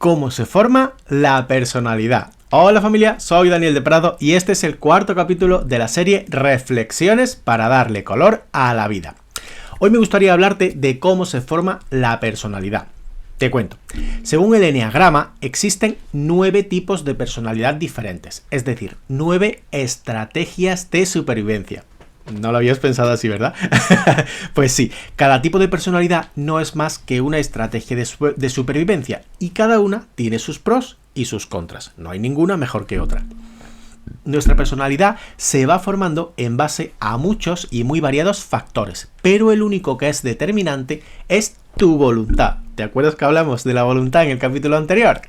cómo se forma la personalidad. Hola familia, soy Daniel de Prado y este es el cuarto capítulo de la serie Reflexiones para darle color a la vida. Hoy me gustaría hablarte de cómo se forma la personalidad. Te cuento. Según el Eneagrama, existen 9 tipos de personalidad diferentes, es decir, 9 estrategias de supervivencia. No lo habías pensado así, ¿verdad? Pues sí, cada tipo de personalidad no es más que una estrategia de supervivencia y cada una tiene sus pros y sus contras. No hay ninguna mejor que otra. Nuestra personalidad se va formando en base a muchos y muy variados factores, pero el único que es determinante es tu voluntad. ¿Te acuerdas que hablamos de la voluntad en el capítulo anterior?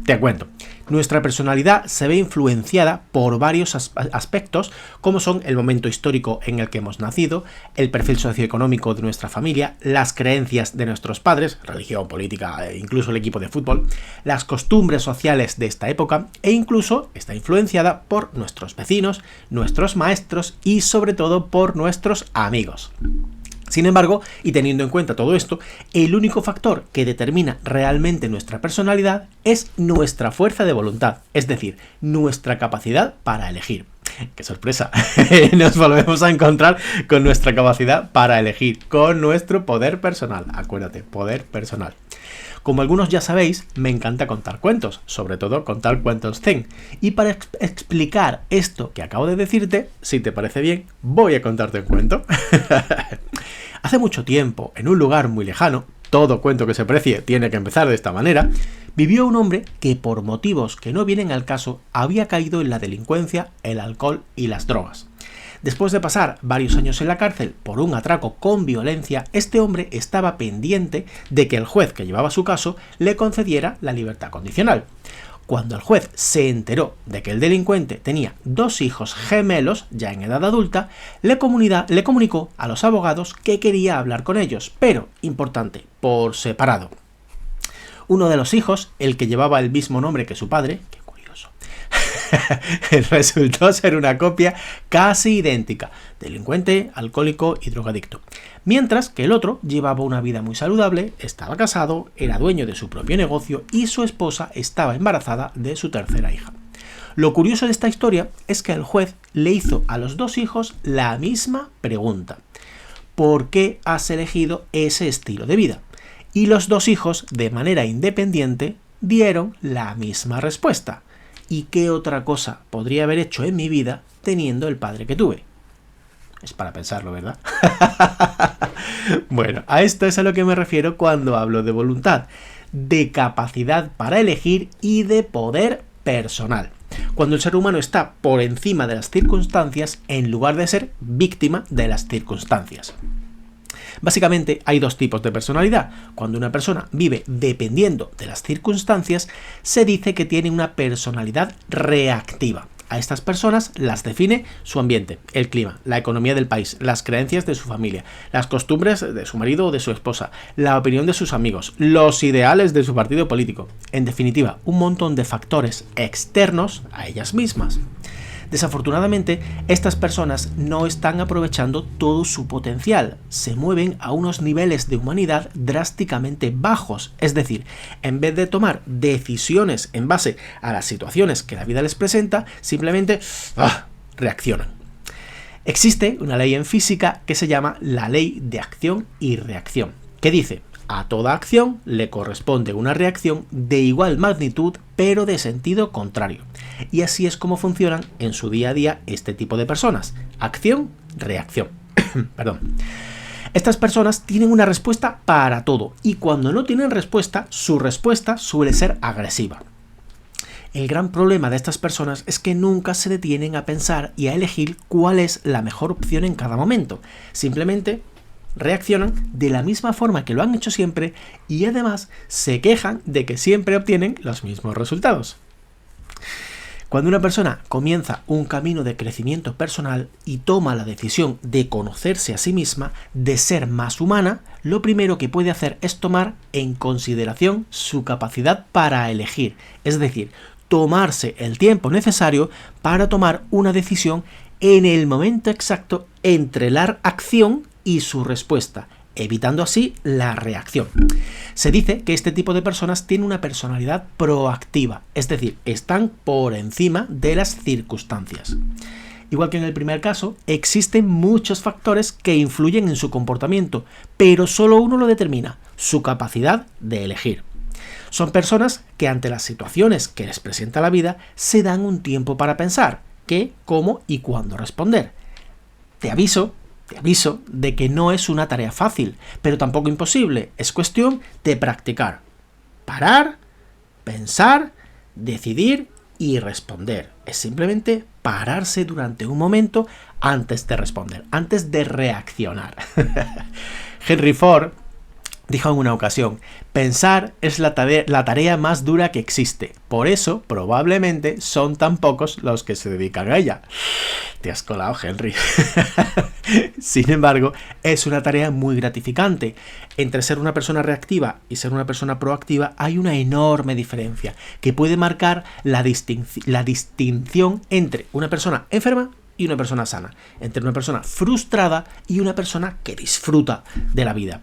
Te cuento. Nuestra personalidad se ve influenciada por varios aspectos, como son el momento histórico en el que hemos nacido, el perfil socioeconómico de nuestra familia, las creencias de nuestros padres, religión, política e incluso el equipo de fútbol, las costumbres sociales de esta época e incluso está influenciada por nuestros vecinos, nuestros maestros y sobre todo por nuestros amigos. Sin embargo, y teniendo en cuenta todo esto, el único factor que determina realmente nuestra personalidad es nuestra fuerza de voluntad, es decir, nuestra capacidad para elegir. ¡Qué sorpresa! Nos volvemos a encontrar con nuestra capacidad para elegir, con nuestro poder personal. Acuérdate, poder personal. Como algunos ya sabéis, me encanta contar cuentos, sobre todo contar cuentos zen. Y para explicar esto que acabo de decirte, si te parece bien, voy a contarte un cuento. Hace mucho tiempo, en un lugar muy lejano, todo cuento que se precie tiene que empezar de esta manera, vivió un hombre que por motivos que no vienen al caso había caído en la delincuencia, el alcohol y las drogas. Después de pasar varios años en la cárcel por un atraco con violencia, este hombre estaba pendiente de que el juez que llevaba su caso le concediera la libertad condicional. Cuando el juez se enteró de que el delincuente tenía 2 hijos gemelos, ya en edad adulta, le comunicó a los abogados que quería hablar con ellos, pero, importante, por separado. Uno de los hijos, el que llevaba el mismo nombre que su padre, qué curioso, resultó ser una copia casi idéntica, delincuente, alcohólico y drogadicto. Mientras que el otro llevaba una vida muy saludable, estaba casado, era dueño de su propio negocio y su esposa estaba embarazada de su tercera hija. Lo curioso de esta historia es que el juez le hizo a los 2 hijos la misma pregunta: ¿por qué has elegido ese estilo de vida? Y los 2 hijos, de manera independiente, dieron la misma respuesta. ¿Y qué otra cosa podría haber hecho en mi vida teniendo el padre que tuve? Es para pensarlo, ¿verdad? Bueno, a esto es a lo que me refiero cuando hablo de voluntad, de capacidad para elegir y de poder personal. Cuando el ser humano está por encima de las circunstancias en lugar de ser víctima de las circunstancias. Básicamente hay 2 tipos de personalidad. Cuando una persona vive dependiendo de las circunstancias, se dice que tiene una personalidad reactiva. A estas personas las define su ambiente, el clima, la economía del país, las creencias de su familia, las costumbres de su marido o de su esposa, la opinión de sus amigos, los ideales de su partido político. En definitiva, un montón de factores externos a ellas mismas. Desafortunadamente, estas personas no están aprovechando todo su potencial, se mueven a unos niveles de humanidad drásticamente bajos, es decir, en vez de tomar decisiones en base a las situaciones que la vida les presenta, simplemente reaccionan. Existe una ley en física que se llama la ley de acción y reacción, que dice: a toda acción le corresponde una reacción de igual magnitud, pero de sentido contrario. Y así es como funcionan en su día a día este tipo de personas. Acción, reacción. Perdón. Estas personas tienen una respuesta para todo, y cuando no tienen respuesta, su respuesta suele ser agresiva. El gran problema de estas personas es que nunca se detienen a pensar y a elegir cuál es la mejor opción en cada momento. Simplemente reaccionan de la misma forma que lo han hecho siempre y además se quejan de que siempre obtienen los mismos resultados. Cuando una persona comienza un camino de crecimiento personal y toma la decisión de conocerse a sí misma, de ser más humana, lo primero que puede hacer es tomar en consideración su capacidad para elegir, es decir, tomarse el tiempo necesario para tomar una decisión en el momento exacto entre la acción y su respuesta, evitando así la reacción. Se dice que este tipo de personas tienen una personalidad proactiva, es decir, están por encima de las circunstancias. Igual que en el primer caso, existen muchos factores que influyen en su comportamiento, pero solo uno lo determina: su capacidad de elegir. Son personas que ante las situaciones que les presenta la vida se dan un tiempo para pensar qué, cómo y cuándo responder. Te aviso de que no es una tarea fácil, pero tampoco imposible. Es cuestión de practicar. Parar, pensar, decidir y responder. Es simplemente pararse durante un momento antes de responder, antes de reaccionar. Henry Ford dijo en una ocasión: pensar es la tarea más dura que existe. Por eso, probablemente, son tan pocos los que se dedican a ella. Te has colado, Henry. Sin embargo, es una tarea muy gratificante. Entre ser una persona reactiva y ser una persona proactiva hay una enorme diferencia que puede marcar la distinción entre una persona enferma y una persona sana, entre una persona frustrada y una persona que disfruta de la vida.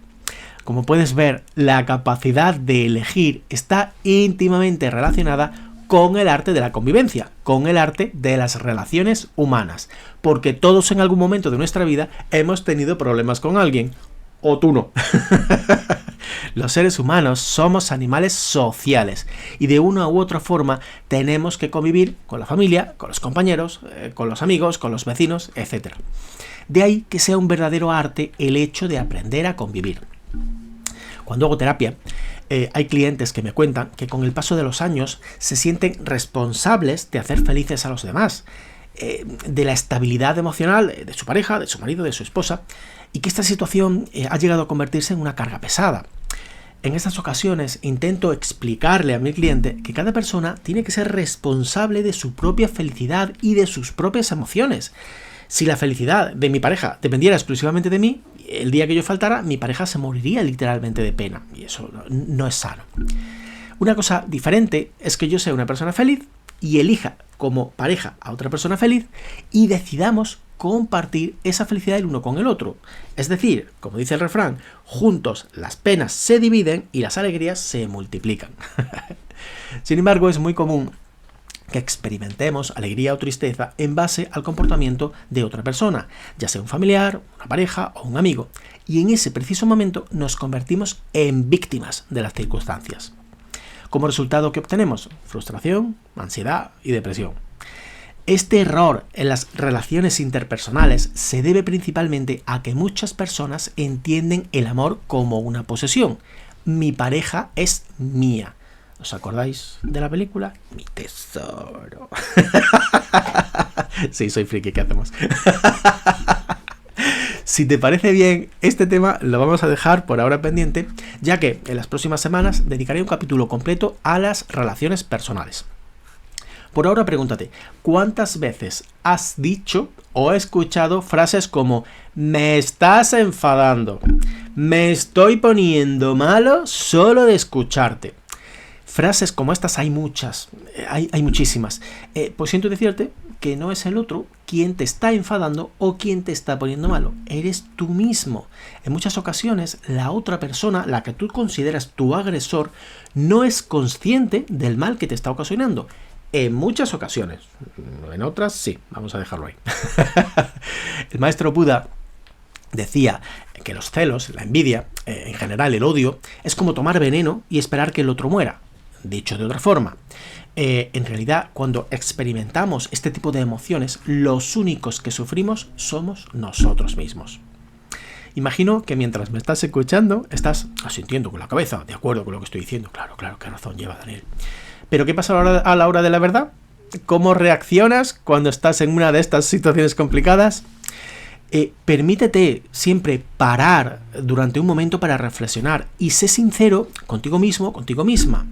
Como puedes ver, la capacidad de elegir está íntimamente relacionada con el arte de la convivencia, con el arte de las relaciones humanas, porque todos en algún momento de nuestra vida hemos tenido problemas con alguien, o tú no. Los seres humanos somos animales sociales y de una u otra forma tenemos que convivir con la familia, con los compañeros, con los amigos, con los vecinos, etc. De ahí que sea un verdadero arte el hecho de aprender a convivir. Cuando hago terapia, hay clientes que me cuentan que con el paso de los años se sienten responsables de hacer felices a los demás, de la estabilidad emocional de su pareja, de su marido, de su esposa, y que esta situación ha llegado a convertirse en una carga pesada. En estas ocasiones intento explicarle a mi cliente que cada persona tiene que ser responsable de su propia felicidad y de sus propias emociones. Si la felicidad de mi pareja dependiera exclusivamente de mí, el día que yo faltara, mi pareja se moriría literalmente de pena, y eso no es sano. Una cosa diferente es que yo sea una persona feliz y elija como pareja a otra persona feliz y decidamos compartir esa felicidad el uno con el otro. Es decir, como dice el refrán, juntos las penas se dividen y las alegrías se multiplican. Sin embargo, es muy común que experimentemos alegría o tristeza en base al comportamiento de otra persona, ya sea un familiar, una pareja o un amigo, y en ese preciso momento nos convertimos en víctimas de las circunstancias. Como resultado, ¿qué obtenemos? Frustración, ansiedad y depresión. Este error en las relaciones interpersonales se debe principalmente a que muchas personas entienden el amor como una posesión. Mi pareja es mía. ¿Os acordáis de la película? Mi tesoro. Sí, soy friki, ¿qué hacemos? Si te parece bien, este tema lo vamos a dejar por ahora pendiente, ya que en las próximas semanas dedicaré un capítulo completo a las relaciones personales. Por ahora pregúntate, ¿cuántas veces has dicho o escuchado frases como "me estás enfadando", "me estoy poniendo malo solo de escucharte"? Frases como estas hay muchas, hay muchísimas. Pues siento decirte que no es el otro quien te está enfadando o quien te está poniendo malo. Eres tú mismo. En muchas ocasiones, la otra persona, la que tú consideras tu agresor, no es consciente del mal que te está ocasionando. En muchas ocasiones. En otras, sí. Vamos a dejarlo ahí. El maestro Buda decía que los celos, la envidia, en general el odio, es como tomar veneno y esperar que el otro muera. Dicho de otra forma, en realidad cuando experimentamos este tipo de emociones, los únicos que sufrimos somos nosotros mismos. Imagino que mientras me estás escuchando, estás asintiendo con la cabeza, de acuerdo con lo que estoy diciendo. Claro, qué razón lleva Daniel. Pero ¿qué pasa a la hora de la verdad? ¿Cómo reaccionas cuando estás en una de estas situaciones complicadas? Permítete siempre parar durante un momento para reflexionar y sé sincero contigo mismo, contigo misma.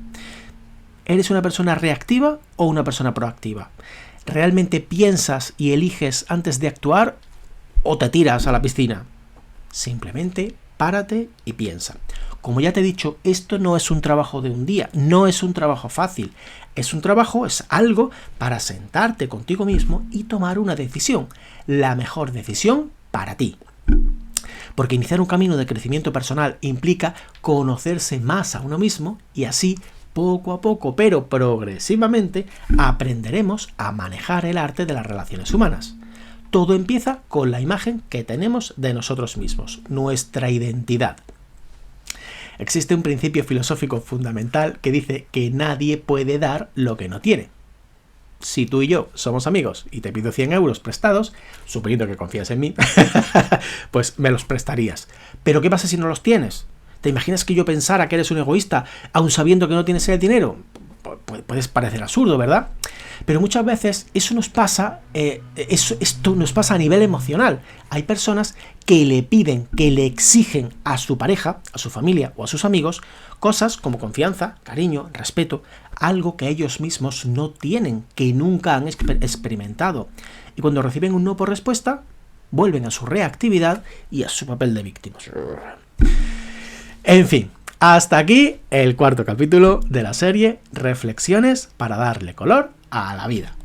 ¿Eres una persona reactiva o una persona proactiva? ¿Realmente piensas y eliges antes de actuar o te tiras a la piscina? Simplemente párate y piensa. Como ya te he dicho, esto no es un trabajo de un día, no es un trabajo fácil. Es un trabajo, es algo para sentarte contigo mismo y tomar una decisión. La mejor decisión para ti. porque iniciar un camino de crecimiento personal implica conocerse más a uno mismo y así, poco a poco, pero progresivamente, aprenderemos a manejar el arte de las relaciones humanas. Todo empieza con la imagen que tenemos de nosotros mismos, nuestra identidad. Existe un principio filosófico fundamental que dice que nadie puede dar lo que no tiene. Si tú y yo somos amigos y te pido 100 euros prestados, suponiendo que confías en mí, pues me los prestarías. Pero ¿qué pasa si no los tienes? ¿Te imaginas que yo pensara que eres un egoísta, aun sabiendo que no tienes el dinero? Puedes parecer absurdo, ¿verdad? Pero muchas veces eso nos pasa, esto nos pasa a nivel emocional. Hay personas que le piden, que le exigen a su pareja, a su familia o a sus amigos cosas como confianza, cariño, respeto, algo que ellos mismos no tienen, que nunca han experimentado. Y cuando reciben un no por respuesta, vuelven a su reactividad y a su papel de víctimas. En fin, hasta aquí el cuarto capítulo de la serie Reflexiones para darle color a la vida.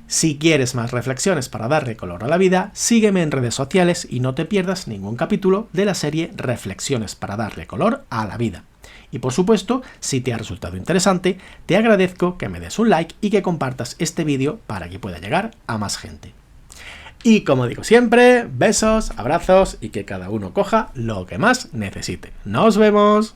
Si quieres más reflexiones para darle color a la vida, sígueme en redes sociales y no te pierdas ningún capítulo de la serie Reflexiones para darle color a la vida. Y por supuesto, si te ha resultado interesante, te agradezco que me des un like y que compartas este vídeo para que pueda llegar a más gente. Y como digo siempre, besos, abrazos y que cada uno coja lo que más necesite. ¡Nos vemos!